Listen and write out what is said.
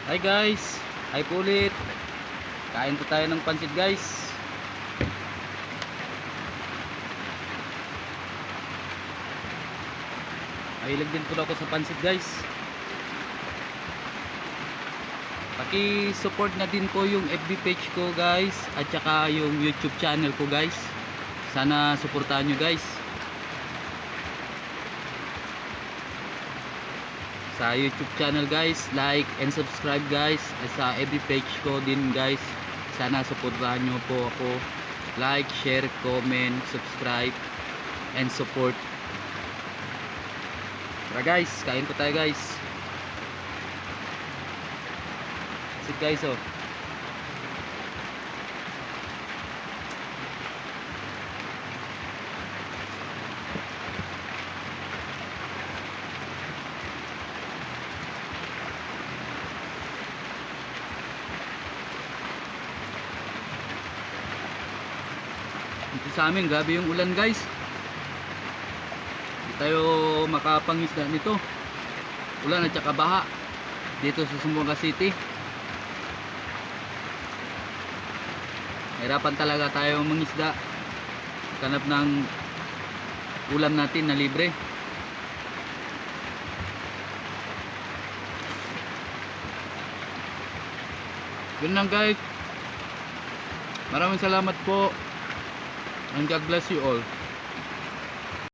Hi guys, hi po ulit. Kain po tayo ng pansit guys. Mahilig din po ako sa pansit guys. Paki-support na din po yung FB page ko guys, at saka yung YouTube channel ko guys. Sana suportahan nyo guys. Sa YouTube channel guys, like and subscribe guys. At sa FB page ko din guys, sana suportahan nyo po ako. Like, share, comment, subscribe and support. Tara guys, kain po tayo guys. Sit guys oh. Dito sa amin, grabe yung ulan guys. Hindi tayo makapangisda nito. Ulan at saka baha dito sa Zamboanga City. Hirapan talaga tayo mangisda. Kanap ng ulam natin na libre. Yun lang guys. Maraming salamat po. And God bless you all.